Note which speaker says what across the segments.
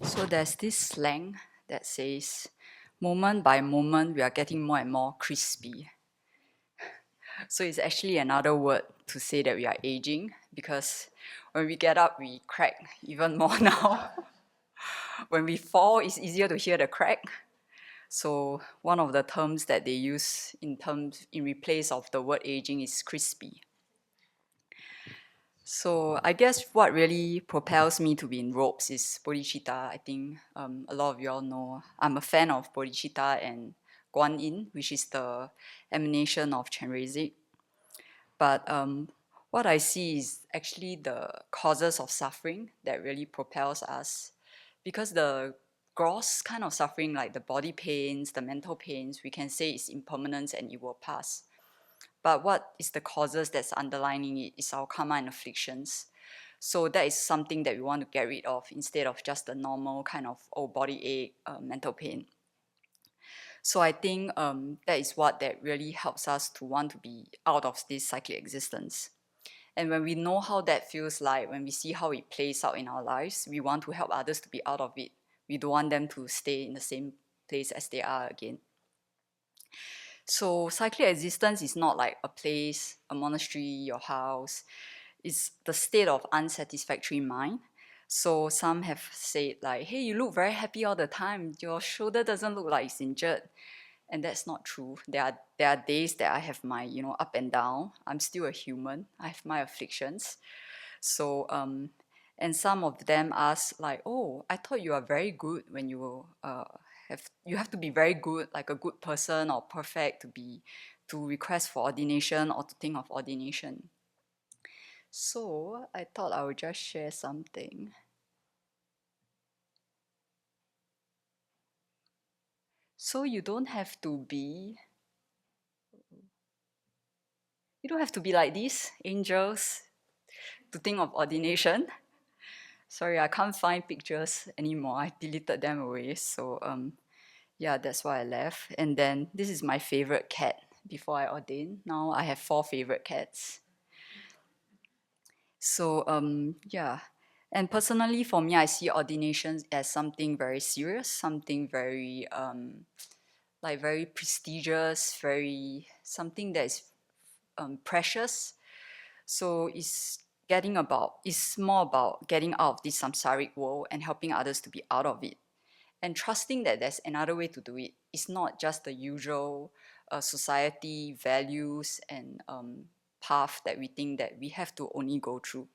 Speaker 1: So there's this slang that says, moment by moment, we are getting more and more crispy. So it's actually another word to say that we are aging because when we get up, we crack even more now. When we fall, it's easier to hear the crack. So one of the terms that they use in replace of the word aging is crispy. So I guess what really propels me to be in robes is bodhicitta. I think a lot of you all know I'm a fan of bodhicitta and Guan Yin, which is the emanation of Chenrezig. But what I see is actually the causes of suffering that really propels us, because the gross kind of suffering, like the body pains, the mental pains, we can say is impermanent and it will pass. But what is the causes that's underlining it is our karma and afflictions. So that is something that we want to get rid of instead of just the normal kind of body ache, mental pain. So I think that is what that really helps us to want to be out of this cyclic existence. And when we know how that feels like, when we see how it plays out in our lives, we want to help others to be out of it. We don't want them to stay in the same place as they are again. So cyclic existence is not like a place, a monastery, your house. It's the state of unsatisfactory mind. So some have said like, hey, you look very happy all the time. Your shoulder doesn't look like it's injured. And that's not true. There are days that I have my, up and down. I'm still a human. I have my afflictions. So and some of them ask like, oh, I thought you are very good when you have to be very good, like a good person or perfect to request for ordination or to think of ordination. So I thought I would just share something. So you don't have to be like these angels to think of ordination. Sorry, I can't find pictures anymore. I deleted them away. So yeah, that's why I left. And then this is my favorite cat before I ordained. Now I have 4 favorite cats. So yeah. And personally for me, I see ordinations as something very serious, something very like very prestigious, very something that is precious. So it's more about getting out of this samsaric world and helping others to be out of it. And trusting that there's another way to do it. It's not just the usual society values and path that we think that we have to only go through.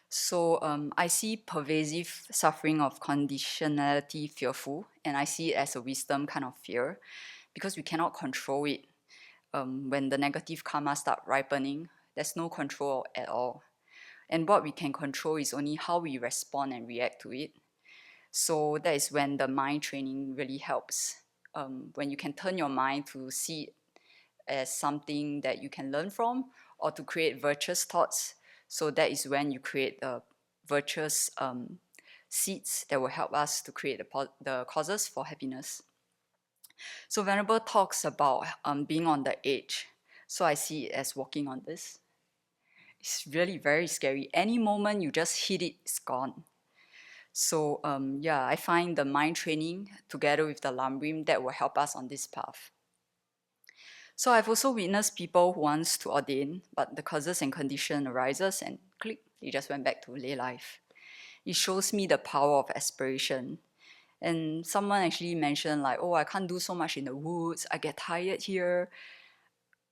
Speaker 1: So I see pervasive suffering of conditionality fearful, and I see it as a wisdom kind of fear, because we cannot control it. When the negative karma start ripening, there's no control at all. And what we can control is only how we respond and react to it. So that is when the mind training really helps. When you can turn your mind to see it as something that you can learn from or to create virtuous thoughts. So that is when you create virtuous seeds that will help us to create the causes for happiness. So Venerable talks about being on the edge. So I see it as walking on this. It's really very scary. Any moment you just hit it, it's gone. So yeah, I find the mind training together with the Lambrim that will help us on this path. So I've also witnessed people who wants to ordain, but the causes and condition arises and click, they just went back to lay life. It shows me the power of aspiration. And someone actually mentioned like, oh, I can't do so much in the woods, I get tired here.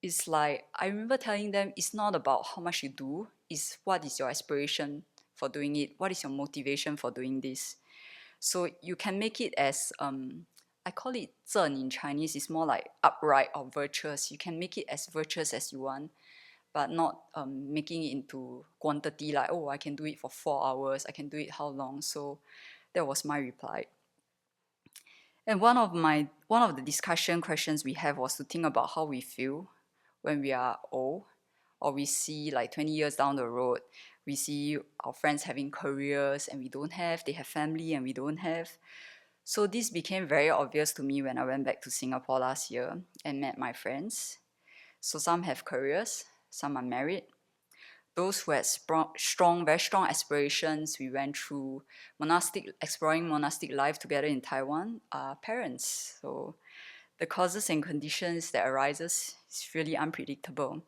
Speaker 1: It's like, I remember telling them it's not about how much you do, it's what is your aspiration for doing it, what is your motivation for doing this. So you can make it as, I call it 正 in Chinese, it's more like upright or virtuous. You can make it as virtuous as you want, but not making it into quantity like, oh, I can do it for 4 hours, I can do it how long. So that was my reply. And one of the discussion questions we have was to think about how we feel when we are old, or we see like 20 years down the road, we see our friends having careers and we don't have, they have family and we don't have. So this became very obvious to me when I went back to Singapore last year and met my friends. So some have careers, some are married. those who had very strong aspirations, we went through exploring monastic life together in Taiwan, are parents. So the causes and conditions that arises is really unpredictable.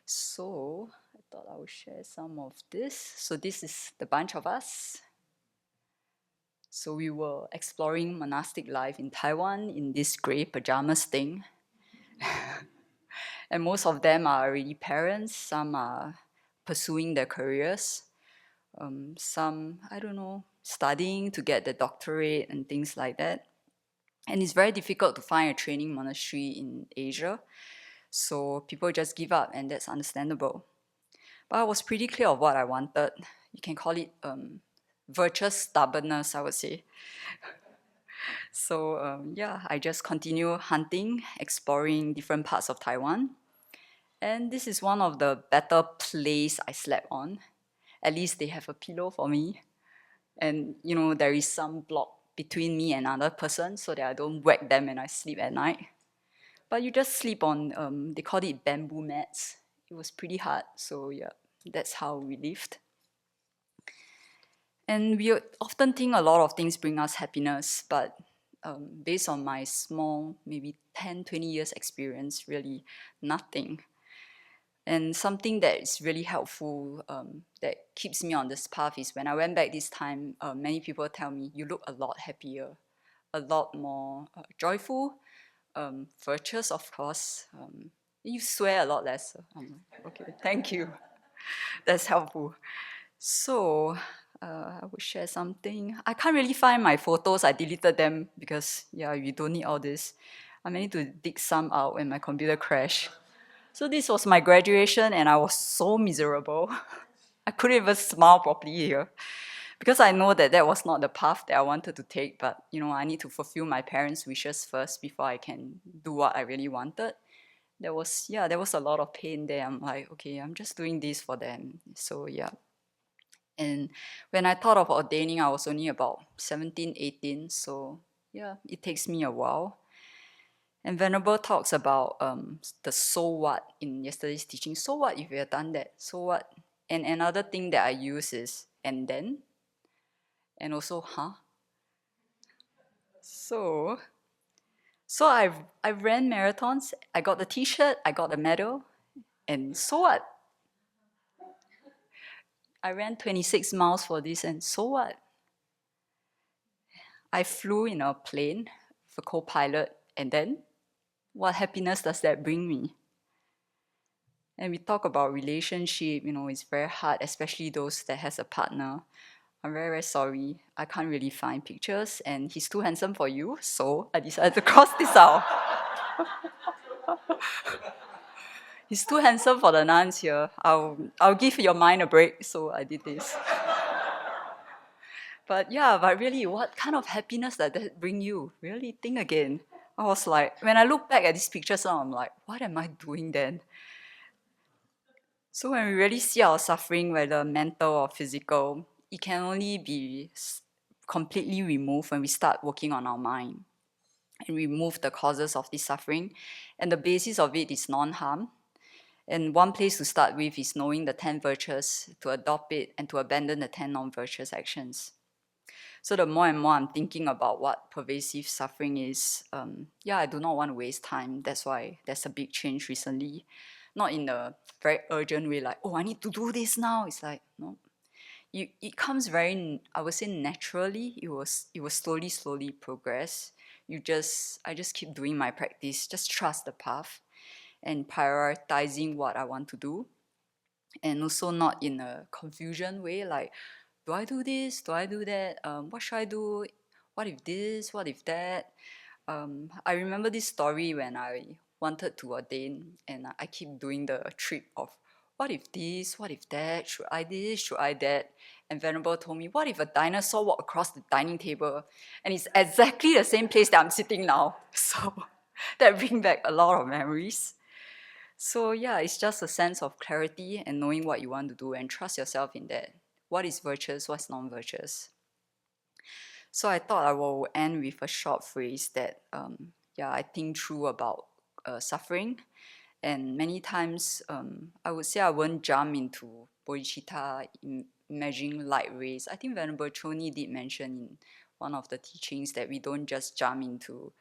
Speaker 1: So I thought I would share some of this. So this is the bunch of us. So we were exploring monastic life in Taiwan in this grey pajamas thing. And most of them are already parents, some are pursuing their careers, some, I don't know, studying to get the doctorate and things like that. And it's very difficult to find a training monastery in Asia, so people just give up, and that's understandable. But I was pretty clear of what I wanted. You can call it virtuous stubbornness, I would say. So yeah, I just continue hunting, exploring different parts of Taiwan. And this is one of the better places I slept on. At least they have a pillow for me. And, you know, there is some block between me and another person so that I don't whack them when I sleep at night. But you just sleep on, they called it bamboo mats. It was pretty hard. So yeah, that's how we lived. And we often think a lot of things bring us happiness, but based on my small, maybe 10, 20 years experience, really nothing. And something that is really helpful that keeps me on this path is when I went back this time, many people tell me, you look a lot happier, a lot more joyful, virtuous, of course. You swear a lot less. Okay, thank you. That's helpful. So I will share something. I can't really find my photos. I deleted them because, yeah, you don't need all this. I managed to dig some out when my computer crashed. So this was my graduation, and I was so miserable. I couldn't even smile properly here because I know that that was not the path that I wanted to take. But you know, I need to fulfill my parents' wishes first before I can do what I really wanted. There was a lot of pain there. I'm like, okay, I'm just doing this for them. So yeah. And when I thought of ordaining, I was only about 17, 18. So yeah, it takes me a while. And Venerable talks about the so what in yesterday's teaching. So what if you have done that? So what? And another thing that I use is and then, and also huh. So I ran marathons. I got the T-shirt. I got the medal. And so what? I ran 26 miles for this, and so what? I flew in a plane for co-pilot, and then what happiness does that bring me? And we talk about relationship, you know, it's very hard, especially those that has a partner. I'm very, very sorry. I can't really find pictures, and he's too handsome for you, so I decided to cross this out. He's too handsome for the nuns here. I'll give your mind a break, so I did this. But yeah, but really, what kind of happiness does that bring you? Really, think again. I was like, when I look back at these pictures now, I'm like, what am I doing then? So when we really see our suffering, whether mental or physical, it can only be completely removed when we start working on our mind and remove the causes of this suffering. And the basis of it is non-harm. And one place to start with is knowing the 10 virtues, to adopt it, and to abandon the 10 non-virtuous actions. So the more and more I'm thinking about what pervasive suffering is, I do not want to waste time. That's why there's a big change recently. Not in a very urgent way, like, oh, I need to do this now. It's like, no. It comes very, I would say, naturally. It will slowly progress. I just keep doing my practice. Just trust the path and prioritizing what I want to do. And also not in a confusion way, like, do I do this? Do I do that? What should I do? What if this? What if that? I remember this story when I wanted to ordain, and I keep doing the trip of what if this? What if that? Should I this? Should I that? And Venerable told me, what if a dinosaur walked across the dining table? And it's exactly the same place that I'm sitting now. So that brings back a lot of memories. So yeah, it's just a sense of clarity and knowing what you want to do and trust yourself in that. What is virtuous? What's non-virtuous? So I thought I will end with a short phrase that, I think through about suffering. And many times, I would say I won't jump into bodhicitta, imagining light rays. I think Venerable Choni did mention in one of the teachings that we don't just jump into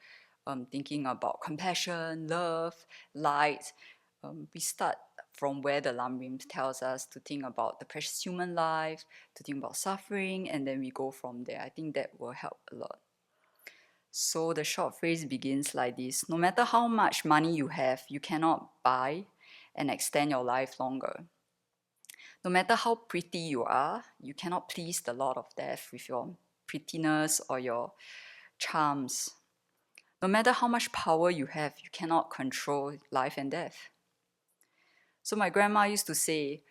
Speaker 1: thinking about compassion, love, light. We start from where the Lam tells us to think about the precious human life, to think about suffering, and then we go from there. I think that will help a lot. So the short phrase begins like this: no matter how much money you have, you cannot buy and extend your life longer. No matter how pretty you are, you cannot please the Lord of Death with your prettiness or your charms. No matter how much power you have, you cannot control life and death. So my grandma used to say,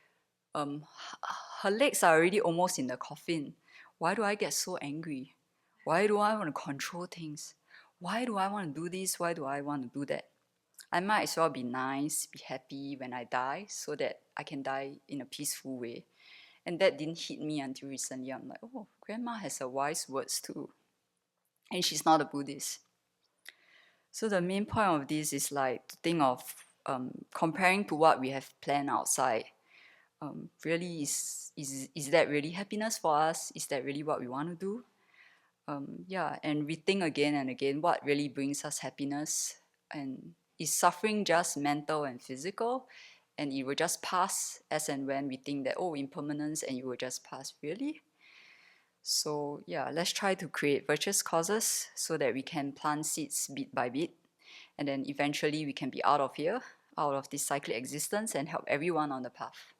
Speaker 1: her legs are already almost in the coffin. Why do I get so angry? Why do I want to control things? Why do I want to do this? Why do I want to do that? I might as well be nice, be happy when I die so that I can die in a peaceful way. And that didn't hit me until recently. I'm like, oh, grandma has a wise words too. And she's not a Buddhist. So the main point of this is like to think of comparing to what we have planned outside. Really, is that really happiness for us? Is that really what we want to do? And rethink again and again what really brings us happiness. And is suffering just mental and physical? And it will just pass as and when we think that, oh, impermanence, and it will just pass, really? So let's try to create virtuous causes so that we can plant seeds bit by bit. And then eventually we can be out of here, out of this cyclic existence, and help everyone on the path.